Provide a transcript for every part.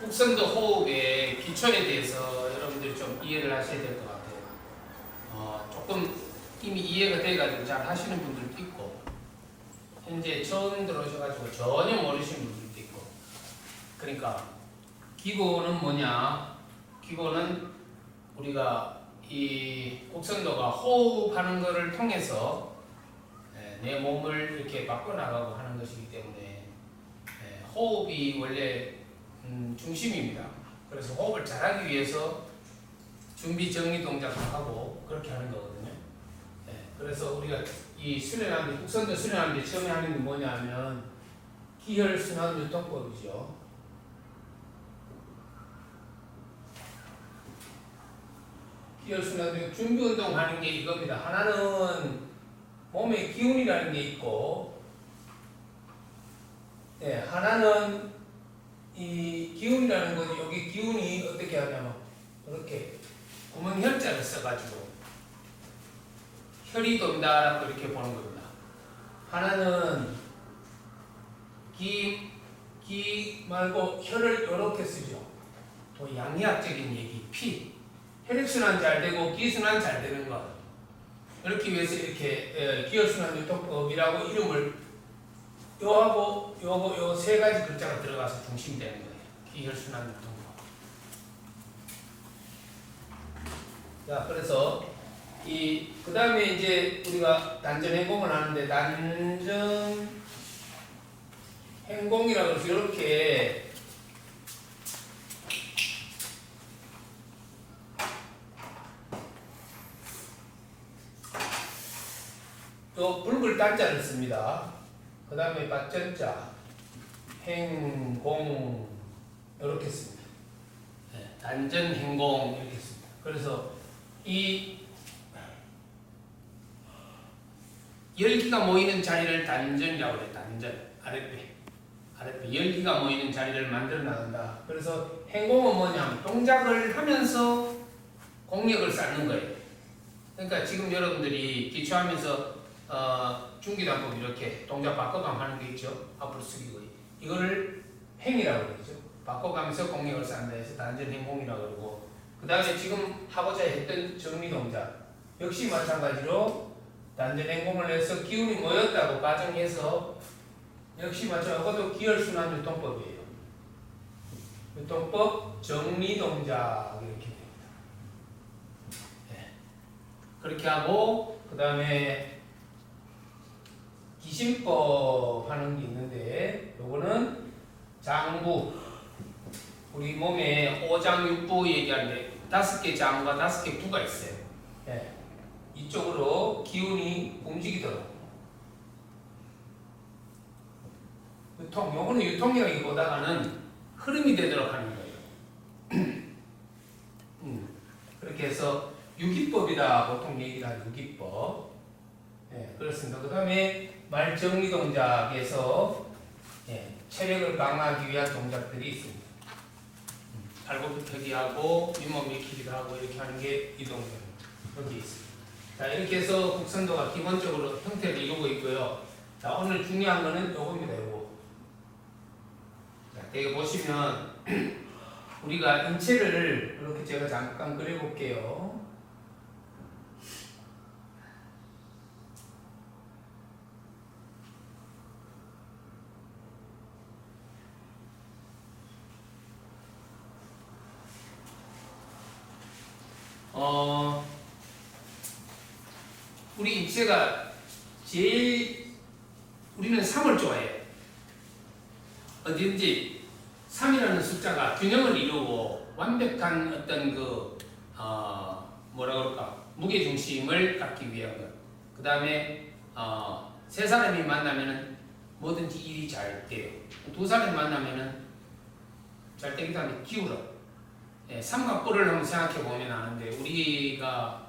곡선도 호흡의 기초에 대해서 여러분들이 좀 이해를 하셔야 될 것 같아요. 조금 이미 이해가 돼가지고 잘 하시는 분들도 있고, 현재 처음 들어오셔가지고 전혀 모르시는 분들도 있고. 그러니까 기본은 뭐냐? 기본은 우리가 이 곡선도가 호흡하는 것을 통해서 내 몸을 이렇게 바꿔나가고 하는 것이기 때문에 호흡이 원래 중심입니다. 그래서 호흡을 잘하기 위해서 준비 정리 동작을 하고 그렇게 하는 거거든요. 그래서 우리가 이 수련하는데, 곡선도 수련하는데 처음에 하는 게 뭐냐면 기혈순환 유통법이죠. 기혈순환 준비 운동 하는 게 이겁니다. 하나는 몸에 기운이라는 게 있고, 하나는 이 기운이라는 건 여기 기운이 어떻게 하냐면 이렇게 구멍 혈자를 써가지고 혈이 돈다라고 이렇게 보는 겁니다. 하나는 기 말고 혈을 이렇게 쓰죠. 또 양의학적인 얘기, 피, 혈액순환 잘 되고 기순환 잘 되는 것, 이렇게 위해서 이렇게 기혈순환 유통법이라고 이름을 요하고 요거 요 세 가지 글자가 들어가서 중심이 되는 거예요. 기혈순환 유통법. 자, 그래서 그 다음에 이제 우리가 단전 행공을 하는데, 단전 행공이라고 해서 이렇게 요 붉을 단자를 씁니다. 그 다음에 받전자, 행공 이렇게 씁니다. 단전 행공 이렇게 씁니다. 그래서 이 열기가 모이는 자리를 단전이라고 해요. 단전, 아랫배 열기가 모이는 자리를 만들어 나간다. 그래서 행공은 뭐냐면 동작을 하면서 공력을 쌓는 거예요. 그러니까 지금 여러분들이 기초하면서 중기단법 이렇게 동작 바꿔가면 하는 게 있죠. 앞으로 숙이고, 이거를 행이라고 그러죠. 바꿔가면서 공력을 쌓는다 해서 단전 행공이라고 그러고, 그 다음에 지금 하고자 했던 정리 동작 역시 마찬가지로 단전 행공을 해서 기운이 모였다고 가정해서 역시 마찬가지로 이것도 기혈순환 유통법이에요. 유통법 정리 동작 이렇게 됩니다. 그렇게 하고, 그 다음에 기심법 하는 게 있는데, 요거는 장부, 우리 몸에 오장육부 얘기하는데 5개 장과 5개 부가 있어요. 이쪽으로 기운이 움직이도록. 요거는 유통이라기보다는 흐름이 되도록 하는 거예요. 그렇게 해서 유기법이다 보통 얘기를 하는 유기법. 그렇습니다. 그 다음에 말 정리 동작에서 체력을 강화하기 위한 동작들이 있습니다. 발굽혀기 하고 윗몸 일으키기도 하고 이렇게 하는 게 이 동작입니다. 여기 있습니다. 자, 이렇게 해서 곡선도가 기본적으로 형태를 이루고 있고요. 자, 오늘 중요한 거는 요겁니다. 요거. 자, 여기 보시면 우리가 인체를 이렇게 제가 잠깐 그려볼게요. 우리 인체가 우리는 3을 좋아해요. 어딘지 3이라는 숫자가 균형을 이루고 완벽한 어떤 뭐라 그럴까, 무게중심을 갖기 위한 것. 그 다음에 세 사람이 만나면은 뭐든지 일이 잘 돼요. 두 사람이 만나면은 잘 되기도 하는데 기울어. 삼각부를 한번 생각해 보면 아는데, 우리가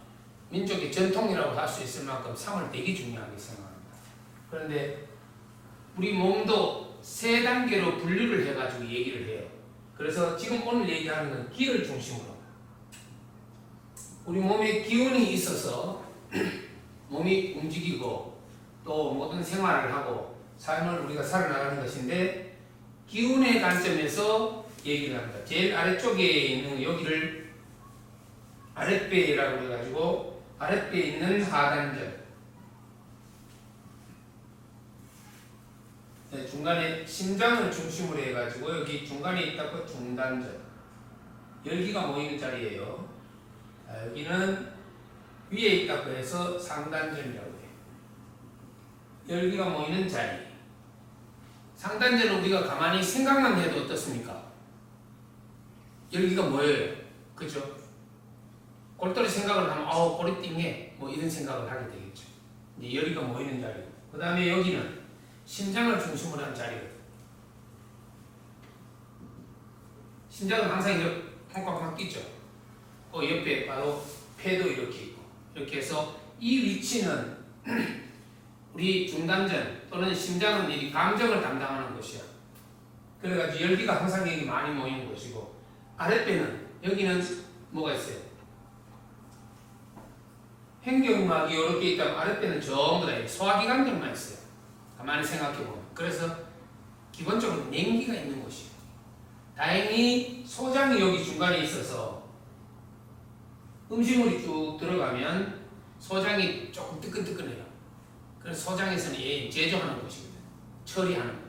민족의 전통이라고 할 수 있을 만큼 3을 되게 중요하게 생각합니다. 그런데 우리 몸도 3단계로 분류를 해가지고 얘기를 해요. 그래서 지금 오늘 얘기하는 건 기를 중심으로, 우리 몸에 기운이 있어서 몸이 움직이고 또 모든 생활을 하고 삶을 우리가 살아나가는 것인데, 기운의 관점에서 얘기를 합니다. 제일 아래쪽에 있는 여기를 아랫배라고 해가지고 아랫배에 있는 하단절, 네, 중간에 심장을 중심으로 해가지고 여기 중간에 있다고 중단절, 열기가 모이는 자리예요. 여기는 위에 있다고 해서 상단절이라고 해요. 열기가 모이는 자리. 상단절은 우리가 가만히 생각만 해도 어떻습니까? 열기가 모여요. 그죠? 골똘히 생각을 하면 골이 띵해 뭐 이런 생각을 하게 되겠죠. 이제 열기가 모이는 자리. 그 다음에 여기는 심장을 중심으로 한 자리거든. 심장은 항상 이렇게 콩깍콩깍 뛰죠. 그 옆에 바로 폐도 이렇게 있고 이렇게 해서 이 위치는 우리 중단전 또는 심장은 이 감정을 담당하는 곳이야. 그래가지고 열기가 항상 여기 많이 모이는 곳이고 아랫배는 여기는 뭐가 있어요? 횡격막이 이렇게 있다면 아랫배는 전부 다 소화기관들만 있어요. 가만히 생각해보면. 그래서 기본적으로 냉기가 있는 곳이에요. 다행히 소장이 여기 중간에 있어서 음식물이 쭉 들어가면 소장이 조금 뜨끈뜨끈해요. 그래서 소장에서는 제조하는 곳이거든요. 처리하는 거.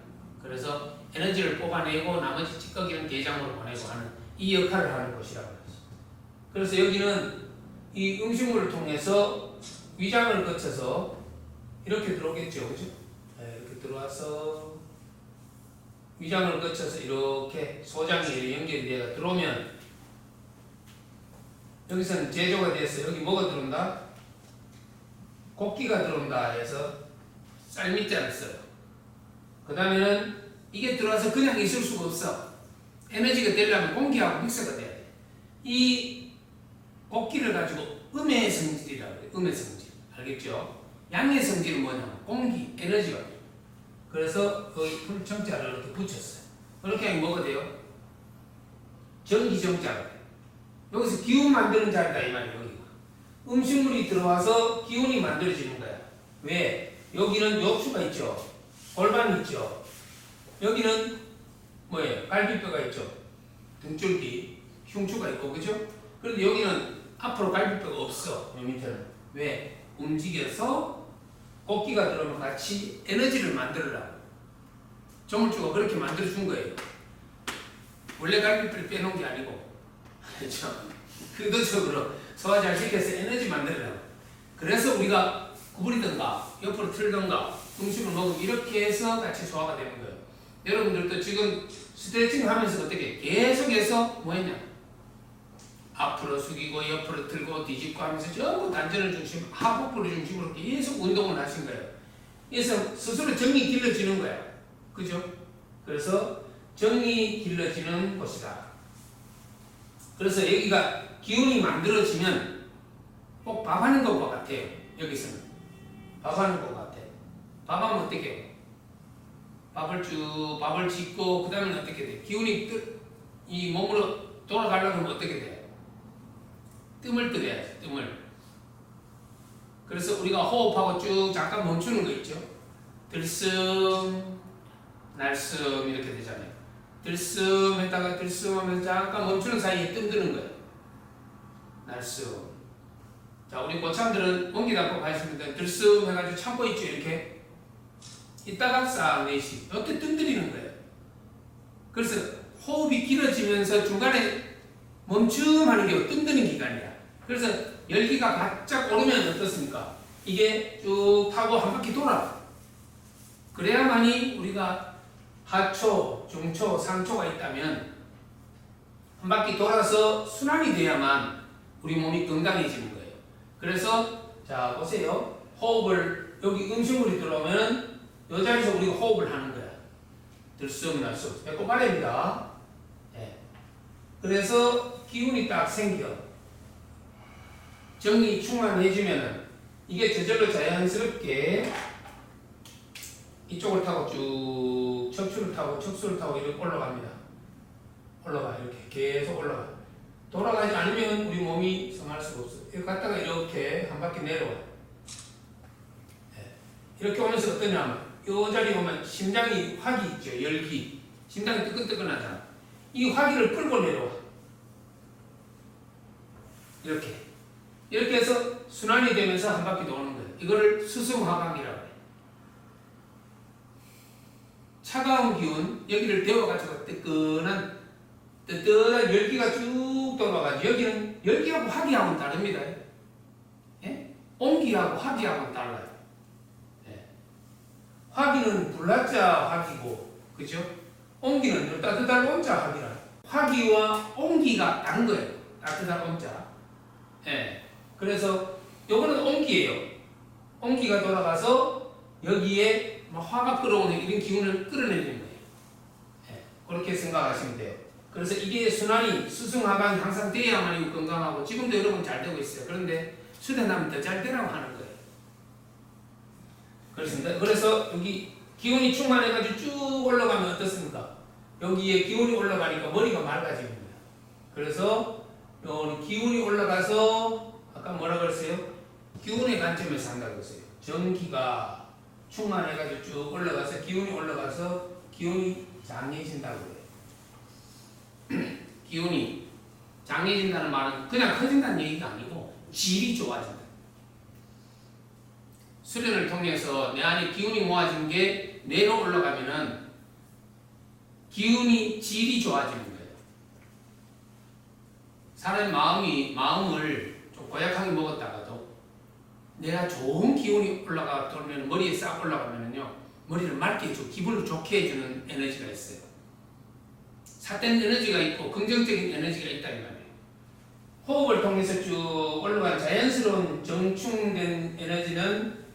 그래서 에너지를 뽑아내고 나머지 찌꺼기는 대장으로 보내고 하는 이 역할을 하는 곳이라고 하죠. 그래서 여기는 이 음식물을 통해서 위장을 거쳐서 이렇게 들어오겠죠. 그죠? 네, 이렇게 들어와서 위장을 거쳐서 이렇게 소장이 연결이 되어 들어오면 여기서는 제조가 돼서 여기 뭐가 들어온다? 곡기가 들어온다 해서 쌀밑자를 써요. 그 다음에는 이게 들어와서 그냥 있을 수가 없어. 에너지가 되려면 공기하고 믹서가 돼야 돼. 이 곡기를 가지고 음의 성질이라고 해요. 음의 성질. 알겠죠? 양의 성질은 뭐냐면 공기, 에너지가 돼요. 그래서 거의 풀정자를 이렇게 붙였어요. 그렇게 하면 뭐가 돼요? 전기정자가 돼요. 여기서 기운 만드는 자리다 이 말이에요. 여기가. 음식물이 들어와서 기운이 만들어지는 거야. 왜? 여기는 엽수가 있죠. 골반이 있죠. 여기는 뭐예요? 갈비뼈가 있죠. 등줄기, 흉추가 있고, 그죠? 그런데 여기는 앞으로 갈비뼈가 없어. 요 밑에는. 왜? 움직여서 곡기가 들어오면 같이 에너지를 만들으라고. 조물주가 그렇게 만들어준 거예요. 원래 갈비뼈를 빼놓은 게 아니고. 그렇죠? 의도적으로 소화 잘 시켜서 에너지 만들으라고. 그래서 우리가 구부리든가 옆으로 틀든가 음식을 먹으면 이렇게 해서 같이 소화가 되는 거예요. 여러분들도 지금 스트레칭 하면서 어떻게 계속해서 뭐 했냐? 앞으로 숙이고 옆으로 틀고 뒤집고 하면서 전부 단전을 중심, 하복부를 중심으로 계속 운동을 하신 거예요. 그래서 스스로 정이 길러지는 거야. 그죠? 그래서 정이 길러지는 곳이다. 그래서 여기가 기운이 만들어지면 꼭 밥하는 것과 같아요. 여기서는 밥하는 것과 같아요. 밥하면 어떻게 해요? 밥을 짓고 그 다음에 어떻게 돼요? 기운이 이 몸으로 돌아가려면 어떻게 돼요? 뜸을 들여야지. 뜸을. 그래서 우리가 호흡하고 쭉 잠깐 멈추는 거 있죠? 들숨 날숨 이렇게 되잖아요. 들숨 했다가 들숨 하면서 잠깐 멈추는 사이에 뜸 드는 거예요. 날숨. 자, 우리 고참들은 공기 닫고 가시면 들숨 해가지고 참고 있죠. 이렇게 이따가 싹 내쉬. 이렇게 뜸 들이는 거예요. 그래서 호흡이 길어지면서 중간에 멈춤하는 게 뜸 드는 기간이야. 그래서 열기가 바짝 오르면 어떻습니까? 이게 쭉 타고 한 바퀴 돌아. 그래야만이 우리가 하초, 중초, 상초가 있다면 한 바퀴 돌아서 순환이 돼야만 우리 몸이 건강해지는 거예요. 그래서 자 보세요. 호흡을 여기 음식물이 들어오면 이 자리에서 우리가 호흡을 하는 거야. 들숨 날숨. 배꼽 아래입니다. 네. 그래서 기운이 딱 생겨. 정이 충만해지면은 이게 저절로 자연스럽게 이쪽을 타고 쭉 척추를 타고 척수를 타고 이렇게 올라갑니다. 올라가. 이렇게 계속 올라가. 돌아가지 않으면 우리 몸이 성할 수가 없어. 이렇게 갔다가 이렇게 한 바퀴 내려와. 네. 이렇게 오면서 어떠냐면 이 자리에 오면 심장이 확이 있죠. 열기. 심장이 뜨끈뜨끈하잖아. 이 화기를 끌고 내려와. 이렇게 해서 순환이 되면서 한 바퀴 도는 거예요. 이거를 수승화강이라고 해요. 차가운 기운, 여기를 데워가지고 뜨끈한 열기가 쭉 돌아가지고, 여기는 열기하고 화기하고는 다릅니다. 예? 온기하고 화기하고는 달라요. 예. 화기는 불나자 화기고, 그죠? 온기는 따뜻한 온자 화기라. 화기와 온기가 다른 거예요. 따뜻한 온자. 예. 그래서 요거는 온기예요. 온기가 돌아가서 여기에 화가 끌어오는 이런 기운을 끌어내는 거예요. 예. 그렇게 생각하시면 돼요. 그래서 이게 순환이 수승화강이 항상 돼야만 건강하고, 지금도 여러분 잘 되고 있어요. 그런데 수련하면 더 잘 되라고 하는 거예요. 그렇습니다. 그래서 여기 기운이 충만해가지고 쭉 올라가면 어떻습니까? 여기에 기운이 올라가니까 머리가 맑아지는 거예요. 그래서 기운이 올라가서 아까 뭐라 그랬어요? 기운의 관점에서 한다고 했어요. 전기가 충만해가지고 쭉 올라가서 기운이 올라가서 기운이 장해진다고 해요. 기운이 장해진다는 말은 그냥 커진다는 얘기가 아니고 질이 좋아진다. 수련을 통해서 내 안에 기운이 모아진 게 뇌로 올라가면은 기운이 질이 좋아지는 거예요. 사람의 마음을 좀 고약하게 먹었다가도 내가 좋은 기운이 올라가 돌면 머리에 싹 올라가면은요, 머리를 맑게 해주고 기분을 좋게 해주는 에너지가 있어요. 삿된 에너지가 있고 긍정적인 에너지가 있다 이 말이에요. 호흡을 통해서 쭉 올라간 자연스러운 정충된 에너지는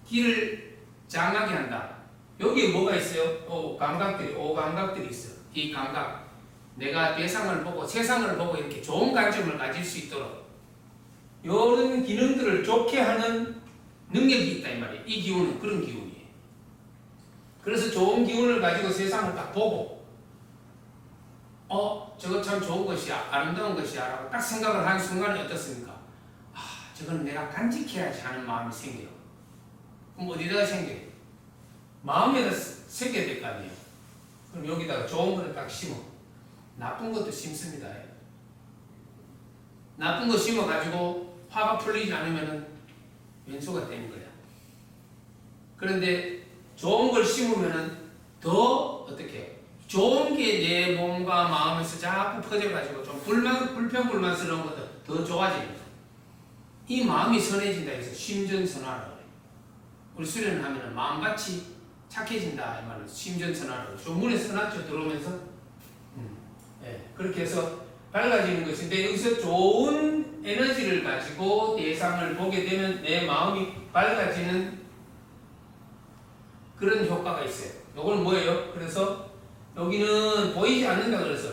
기를 장하게 한다. 여기에 뭐가 있어요? 오감각들이 있어요. 이 감각, 내가 대상을 보고 세상을 보고 이렇게 좋은 관점을 가질 수 있도록 이런 기능들을 좋게 하는 능력이 있다 이 말이에요. 이 기운은 그런 기운이에요. 그래서 좋은 기운을 가지고 세상을 딱 보고 저거 참 좋은 것이야, 아름다운 것이야 라고 딱 생각을 하는 순간에 어떻습니까? 저거는 내가 간직해야지 하는 마음이 생겨요. 그럼 어디다가 생겨요? 마음에다 새겨야 될 거 아니에요. 그럼 여기다가 좋은 거를 딱 심어. 나쁜 것도 심습니다. 나쁜 거 심어가지고 화가 풀리지 않으면 왼수가 되는 거야. 그런데 좋은 걸 심으면 더 어떻게 해요? 좋은 게 내 몸과 마음에서 자꾸 퍼져가지고 좀 불평불만스러운 것도 더 좋아지는 거예요. 이 마음이 선해진다 해서 심전선화라고 해요. 우리 수련을 하면 마음같이 착해진다 이 말을 심전선화라고 해요. 문에 써놨죠. 들어오면서 그렇게 해서 밝아지는 것인데, 여기서 좋은 에너지를 가지고 대상을 보게 되면 내 마음이 밝아지는 그런 효과가 있어요. 요건 뭐예요? 그래서 여기는 보이지 않는다 그래서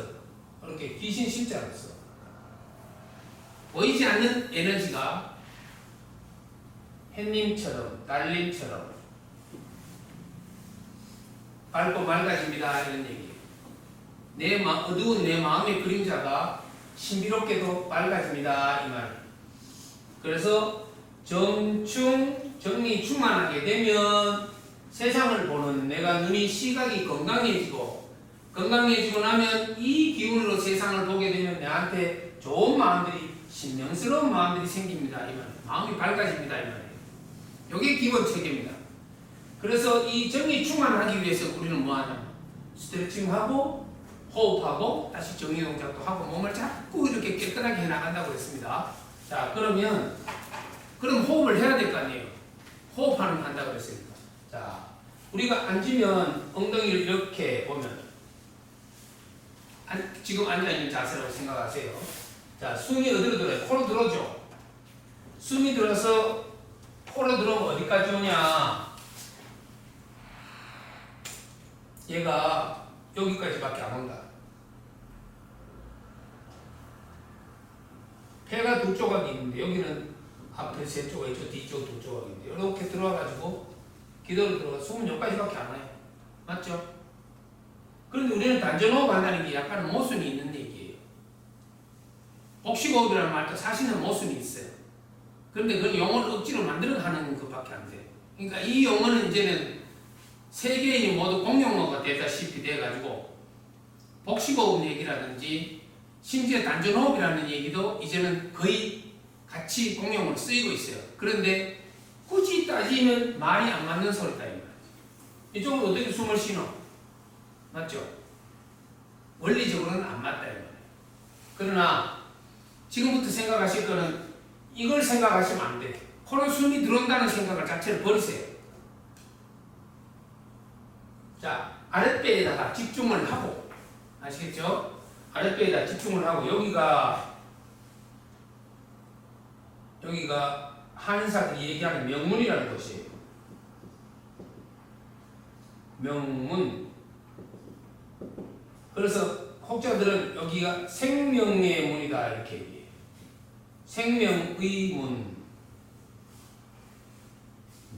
이렇게 귀신 심지 않았어. 보이지 않는 에너지가 햇님처럼 달님처럼 밝고 맑아집니다 이런 얘기예요. 어두운 내 마음의 그림자가 신비롭게도 밝아집니다 이 말. 그래서 정리 충만하게 되면 세상을 보는 내가 눈이 시각이 건강해지고 나면 이 기운으로 세상을 보게 되면 내한테 좋은 마음들이, 신명스러운 마음들이 생깁니다 이 말. 마음이 밝아집니다 이 말이에요. 이게 기본 체계입니다. 그래서 이 정리 충만하기 위해서 우리는 뭐하냐? 스트레칭하고 호흡하고 다시 정리 동작도 하고 몸을 자꾸 이렇게 깨끗하게 해나간다고 했습니다. 자, 그럼 호흡을 해야 될 거 아니에요. 호흡하는 거 한다고 했으니까. 자, 우리가 앉으면 엉덩이를 이렇게 보면 지금 앉아있는 자세라고 생각하세요. 자, 숨이 어디로 들어요? 코로 들어오죠. 숨이 들어서 코로 들어오면 어디까지 오냐? 얘가 여기까지밖에 안 온다. 폐가 두 조각이 있는데 여기는 앞에 세 조각 있죠. 뒤쪽 두 조각인데 이렇게 들어와가지고 기도로 들어가 숨은 여기까지밖에 안 와요. 맞죠? 그런데 우리는 단전호흡 한다는 게 약간 모순이 있는 얘기예요. 복식호흡이라는 말도 사실은 모순이 있어요. 그런데 그건 영어를 억지로 만들어 하는 것밖에 안 돼요. 그러니까 이 용어는 이제는 세계인이 모두 공용어가 되다시피 돼가지고 복식호흡 얘기라든지 심지어 단전호흡이라는 얘기도 이제는 거의 같이 공용으로 쓰이고 있어요. 그런데 굳이 따지면 말이 안 맞는 소리다 이 말이죠. 이쪽은 어떻게 숨을 쉬노? 맞죠? 원리적으로는 안 맞다 이 말이에요. 그러나 지금부터 생각하실 거는 이걸 생각하시면 안 돼. 코로 숨이 들어온다는 생각을 자체를 버리세요. 자, 아랫배에다가 집중을 하고, 아시겠죠? 아랫배에다 집중을 하고, 여기가 한의사들이 얘기하는 명문이라는 것이에요. 명문. 그래서 혹자들은 여기가 생명의 문이다 이렇게 얘기해요. 생명의 문.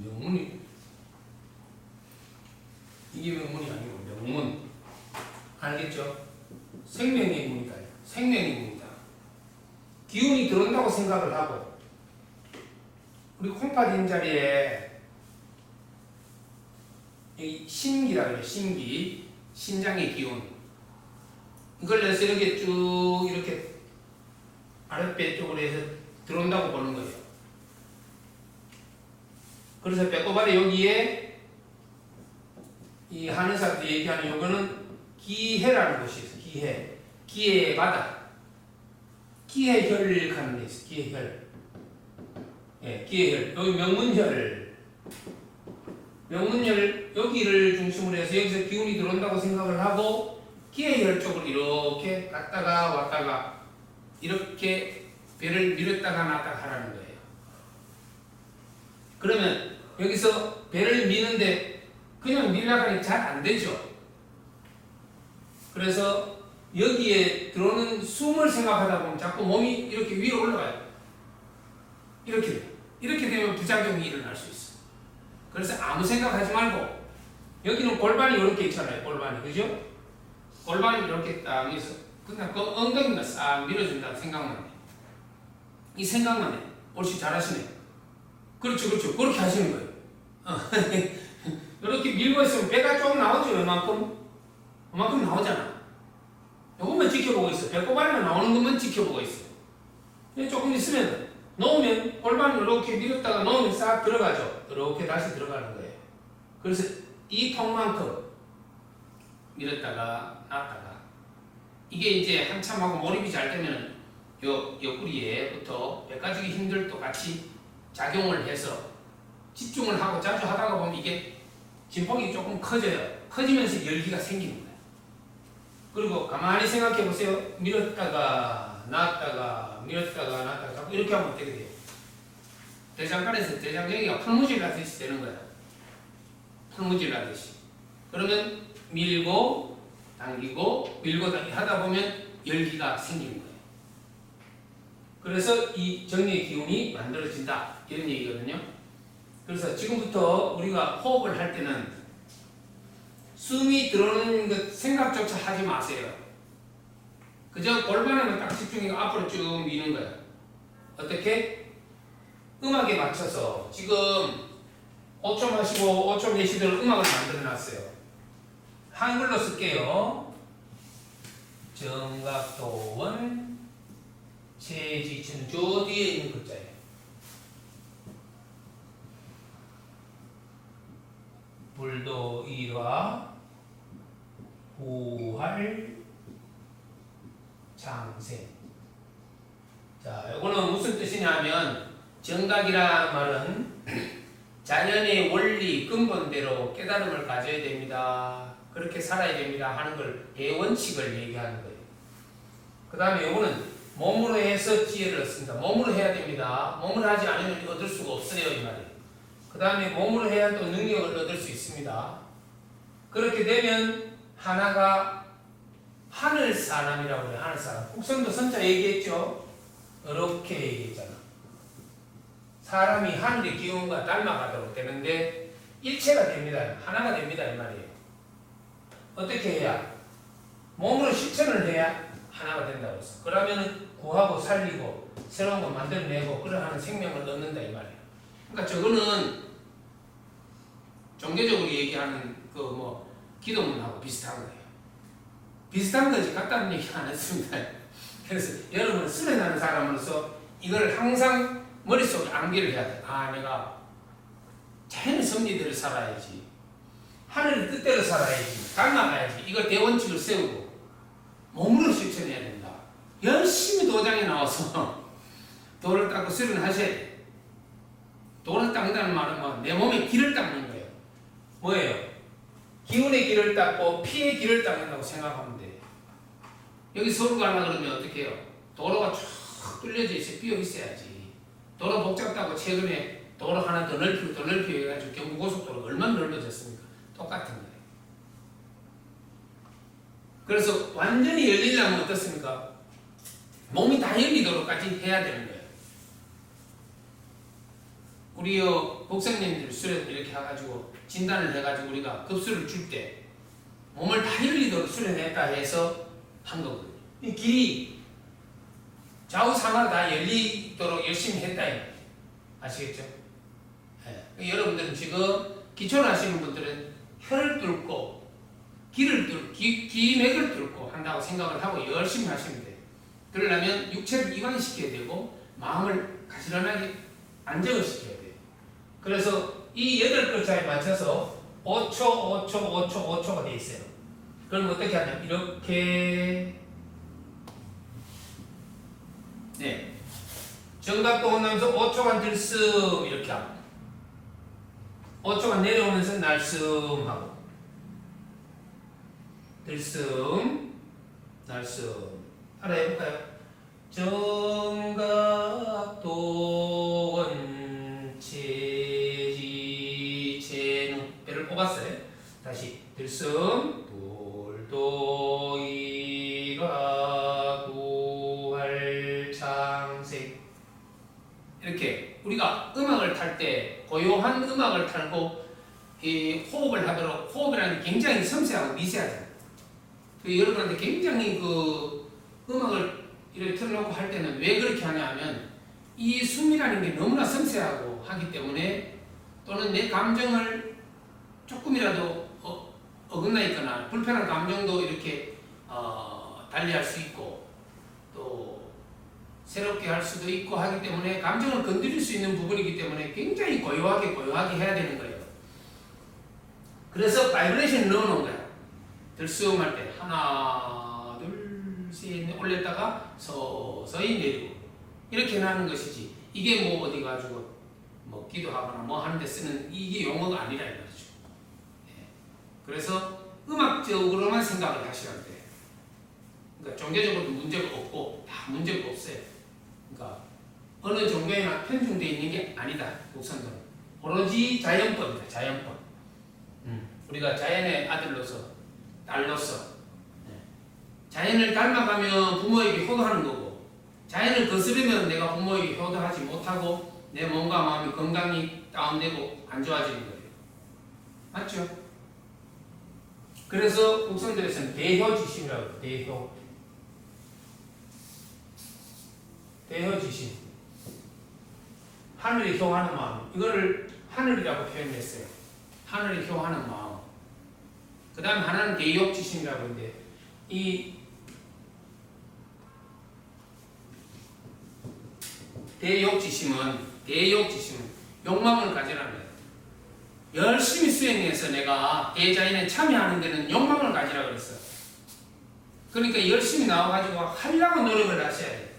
명문이 이게 명문이 아니고 명문. 알겠죠? 생명의 문이다. 생명의 문이다. 기운이 들어온다고 생각을 하고, 우리 콩팥 인자리에 이 심기라 그래요. 심기, 신장의 기운. 이걸 내서 이렇게 쭉 이렇게 아랫배 쪽으로 해서 들어온다고 보는 거예요. 그래서 배꼽아래 여기에 이 한의사들이 얘기하는 요거는 기해라는 것이 있어요. 기해. 기해의 바닥. 기해혈 가는 데 있어요. 기해혈. 예, 기해혈. 여기 명문혈. 명문혈 여기를 중심으로 해서 여기서 기운이 들어온다고 생각을 하고 기해혈 쪽으로 이렇게 갔다가 왔다가 이렇게 배를 밀었다가 놨다가 하라는 거예요. 그러면 여기서 배를 미는데 그냥 밀려가니 잘 안 되죠. 그래서 여기에 들어오는 숨을 생각하다 보면 자꾸 몸이 이렇게 위로 올라가요. 이렇게 되면 부작용이 일어날 수 있어. 그래서 아무 생각하지 말고 여기는 골반이 이렇게 있잖아요. 골반이 그죠? 골반이 이렇게 딱 해서 그냥 그 엉덩이가 싹 밀어준다 생각만 해. 이 생각만 해. 옳지 잘하시네. 그렇죠. 그렇게 하시는 거예요. 이렇게 밀고 있으면 배가 좀 나오죠. 이만큼 나오잖아. 요것만 지켜보고 있어. 배꼽알만 나오는 것만 지켜보고 있어. 조금 있으면 놓으면 골반을 이렇게 밀었다가 놓으면 싹 들어가죠. 이렇게 다시 들어가는 거예요. 그래서 이 통만큼 밀었다가 놨다가 이게 이제 한참 하고 몰입이 잘 되면 요 옆구리에부터 배까지 힘들도 같이 작용을 해서 집중을 하고 자주 하다가 보면 이게 진폭이 조금 커져요. 커지면서 열기가 생기는 거예요. 그리고 가만히 생각해 보세요. 밀었다가 놨다가 밀었다가 놨다가 자꾸 이렇게 하면 어떻게 돼요? 대장간에서 대장경이가 풀무질 하듯이 되는 거야. 풀무질 하듯이. 그러면 밀고 당기고 밀고 당기고 하다 보면 열기가 생기는 거예요. 그래서 이 정리의 기운이 만들어진다 이런 얘기거든요. 그래서 지금부터 우리가 호흡을 할 때는 숨이 들어오는 것 생각조차 하지 마세요. 그저 골반에만 딱 집중해서 앞으로 쭉 미는 거예요. 어떻게? 음악에 맞춰서 지금 5초 마시고 5초 내쉬도록 음악을 만들어 놨어요. 한글로 쓸게요. 정각도원 체지천 저 뒤에 있는 글자예요. 불도 일화 부활 장생. 자, 이거는 무슨 뜻이냐면 정각이라는 말은 자연의 원리 근본대로 깨달음을 가져야 됩니다. 그렇게 살아야 됩니다 하는 걸 대원칙을 얘기하는 거예요. 그 다음에 이거는 몸으로 해서 지혜를 얻습니다. 몸으로 해야 됩니다. 몸으로 하지 않으면 얻을 수가 없어요 이 말이에요. 그 다음에 몸으로 해야 또 능력을 얻을 수 있습니다. 그렇게 되면 하나가 하늘사람이라고 해요. 하늘사람. 국성도 선자 얘기했죠. 이렇게 얘기했잖아. 사람이 하늘의 기운과 닮아가도록 되는데 일체가 됩니다. 하나가 됩니다 이 말이에요. 어떻게 해야? 몸으로 실천을 해야 하나가 된다고 했어. 그러면 구하고 살리고 새로운 거 만들어내고 그러한 생명을 얻는다 이 말이에요. 그러니까 저거는 종교적으로 얘기하는 그 뭐 기도문하고 비슷한 거예요. 비슷한 거지 같다는 얘기 안 했습니다. 그래서 여러분은 수련하는 사람으로서 이걸 항상 머릿속에 암기를 해야 돼. 아, 내가 자연의 섭리대로 살아야지. 하늘의 뜻대로 살아야지. 닮아가야지. 이걸 대원칙을 세우고 몸으로 실천해야 된다. 열심히 도장에 나와서 돌을 닦고 수련하셔야 돼. 돌을 닦는다는 말은 뭐 내 몸에 길을 닦는 거예요. 뭐예요? 기운의 길을 닦고 피의 길을 닦는다고 생각하면 돼. 여기 서울 가려 그러면 어떻게 해요? 도로가 쫙 뚫려져 있어. 비어 있어야지. 도로 복잡하고 최근에 도로 하나 더 넓히고 해가지고 경부고속도로가 얼마나 넓어졌습니까? 똑같은 거예요. 그래서 완전히 열리려면 어떻습니까? 몸이 다 열리도록까지 해야 되는 거예요. 우리 복성님들 수련 이렇게 해가지고 진단을 해가지고 우리가 급수를 줄 때 몸을 다 열리도록 수련했다 해서 한 거거든요. 이 길이 좌우 상하 다 열리도록 열심히 했다. 아시겠죠? 네. 여러분들은 지금 기초를 하시는 분들은 혀를 뚫고 기맥을 뚫고 한다고 생각을 하고 열심히 하시면 돼요. 그러려면 육체를 이완시켜야 되고 마음을 가지런하게 안정을 시켜야 돼요. 그래서 이 8글자에 맞춰서 5초, 5초가 돼 있어요. 그럼 어떻게 하냐면 이렇게 네 정각도 온나면서 5초간 들숨 이렇게 하고 5초간 내려오면서 날숨하고 들숨 날숨 하나 해볼까요? 정각도 원체지 재능 배를 뽑았어요. 다시 들숨 돌도이라고 할 창색 이렇게 우리가 음악을 탈 때 고요한 음악을 탈고 이 호흡을 하도록 호흡이라는 게 굉장히 섬세하고 미세하잖아요. 여러분한테 굉장히 그 음악을 이렇게 틀어놓고 할 때는 왜 그렇게 하냐면 이 숨이라는 게 너무나 섬세하고 하기 때문에 또는 내 감정을 조금이라도 어긋나 있거나 불편한 감정도 이렇게 달리할 수 있고 또 새롭게 할 수도 있고 하기 때문에 감정을 건드릴 수 있는 부분이기 때문에 굉장히 고요하게 해야 되는 거예요. 그래서 바이브레이션을 넣어놓은 거야. 들숨 할 때 하나 둘 셋 올렸다가 서서히 내리고 이렇게 하는 것이지 이게 뭐 어디 가지고 뭐 기도하거나 뭐 하는데 쓰는 이게 용어가 아니라 이거죠. 예. 그래서 음악적으로만 생각을 하시라는 거예요. 그러니까 종교적으로도 문제가 없고 다 문제가 없어요. 그러니까 어느 종교에나 편중되어 있는 게 아니다. 목선들은 오로지 자연법이다. 자연법. 우리가 자연의 아들로서 딸로서 자연을 닮아가면 부모에게 효도하는 거고 자연을 거스르면 내가 부모에게 효도하지 못하고 내 몸과 마음이 건강이 다운되고 안 좋아지는 거예요. 맞죠? 그래서 국성들에서는 대효지심이라고 해요. 대효지심. 하늘이 효하는 마음. 이거를 하늘이라고 표현했어요. 하늘이 효하는 마음. 그 다음 하나는 대욕지심이라고 하는데 이 대욕지심은 욕망을 가지라는 거예요. 열심히 수행해서 내가 대자연에 참여하는 데는 욕망을 가지라 그랬어. 그러니까 열심히 나와가지고 하려고 노력을 하셔야 돼.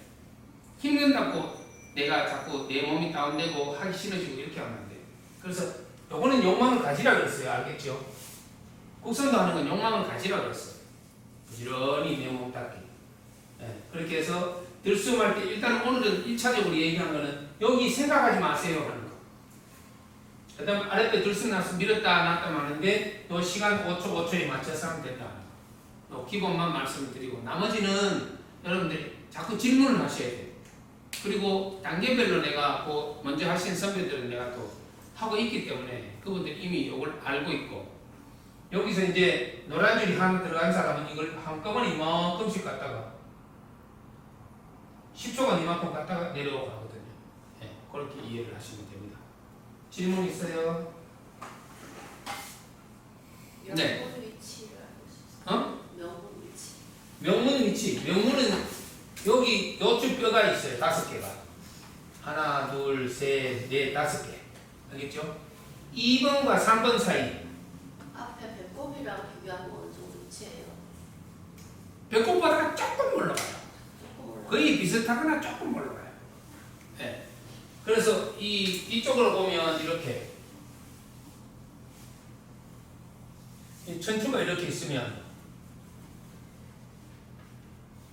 힘든다고 내가 자꾸 내 몸이 다운되고 하기 싫어지고 이렇게 하면 안 돼. 그래서 요거는 욕망을 가지라 그랬어요. 알겠죠? 국선도 하는 건 욕망을 가지라 그랬어요. 부지런히 내 몸 닦기. 네. 그렇게 해서 들숨할 때 일단 오늘은 1차적으로 얘기한 거는 여기 생각하지 마세요 하는 거. 그 다음 아랫배 들숨 나서 밀었다 놨다 하는데 요 시간 5초에 맞춰서 하면 된다. 요 기본만 말씀을 드리고 나머지는 여러분들이 자꾸 질문을 하셔야 돼요. 그리고 단계별로 내가 먼저 하신 선배들은 내가 또 하고 있기 때문에 그분들 이미 이걸 알고 있고 여기서 이제 노란 줄이 하나 들어간 사람은 이걸 한꺼번에 이만큼씩 갖다가 10초간 이만큼 갖다가 내려오고 가거든요. 네, 그렇게 이해를 하시면 됩니다. 질문 있어요? 네. 명분 위치를 알고 싶어요. 명분 위치. 명문 위치. 명문은 여기 요쪽 뼈가 있어요. 5개가. 하나, 둘, 셋, 넷, 5개. 알겠죠? 2번과 3번 사이. 앞에 배꼽이랑 비교하면 어느 정도 위치예요? 배꼽보다 조금 올라가요. 조금 올라. 거의 비슷하거나 조금 올라가요. 네. 그래서 이쪽으로 보면 이렇게 이 천추가 이렇게 있으면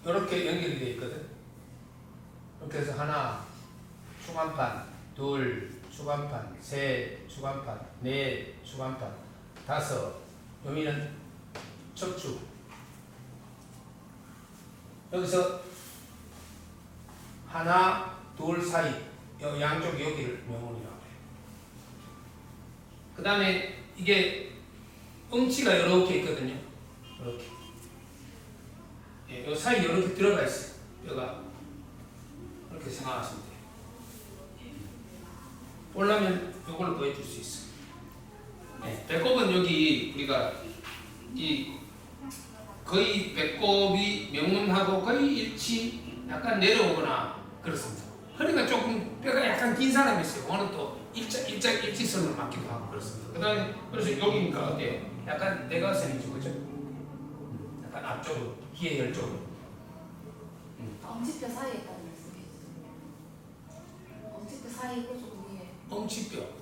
이렇게 연결이 되어 있거든. 이렇게 해서 하나, 추간판, 둘, 추간판, 셋, 추간판, 넷, 추간판, 5, 여기는 척추. 여기서 하나, 둘 사이, 양쪽 여기를 명운이라고 해요. 그 다음에 이게 엉치가 이렇게 있거든요. 이렇게. 이 사이 이렇게 들어가 있어요. 뼈가. 이렇게 생각하시면 돼요. 보려면 이걸 보여줄 수 있어. 네, 배꼽은 여기 우리가 거의 배꼽이 명문하고 거의 일치, 약간 내려오거나 그렇습니다. 허리가 조금 뼈가 약간 긴 사람이 있어요. 오늘 또 일치선을 맞기도 하고 그렇습니다. 그다음에 그래서 여기니까 어때요? 약간 내가선이죠, 그죠? 약간 앞쪽으로, 기의 열쪽으로. 엄지뼈 사이에 있다는 말씀이시죠? 엄지뼈 사이고 좀 위에.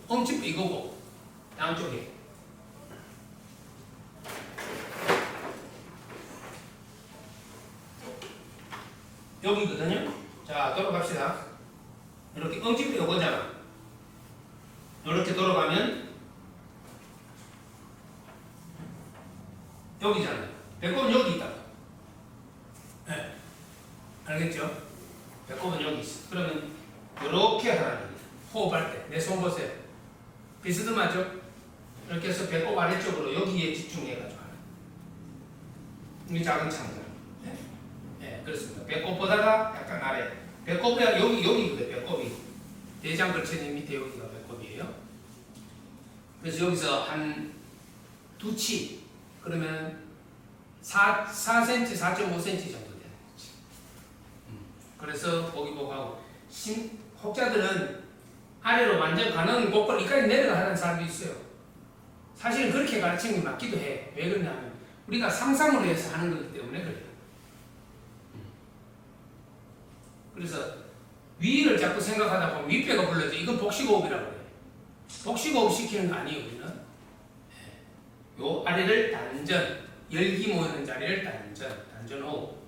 엄지뼈 이거고 양쪽에. 여기거든요. 자, 돌아갑시다. 이렇게 엄지뼈 이거잖아. 이렇게 돌아가면 여기잖아요. 배꼽은 여기 있다. 네. 알겠죠? 배꼽은 여기 있어. 그러면 이렇게 하라는 겁니다. 호흡할 때. 내 손 보세요. 비스듬하죠? 이렇게 해서 배꼽 아래쪽으로 여기에 집중해가지고 하는. 이 작은 창자. 네. 네, 그렇습니다. 배꼽보다가 약간 아래. 배꼽이 여기거든요. 배꼽이. 대장 걸치는 밑에 여기가 배꼽이에요. 그래서 여기서 한 2치. 그러면 4cm, 4.5cm 정도 되는 거지. 그래서 보기 보고 하고. 혹자들은 아래로 완전 가는 곡걸 이까지 내려가 하는 사람도 있어요. 사실은 그렇게 가르치는 게 맞기도 해. 왜 그러냐면 우리가 상상으로 해서 하는 거기 때문에 그래요. 그래서 위를 자꾸 생각하다 보면 윗배가 불러져. 이건 복식호흡이라고 그래요. 복식호흡 시키는 거 아니에요, 우리는. 요 아래를 단전, 열기 모이는 자리를 단전호흡.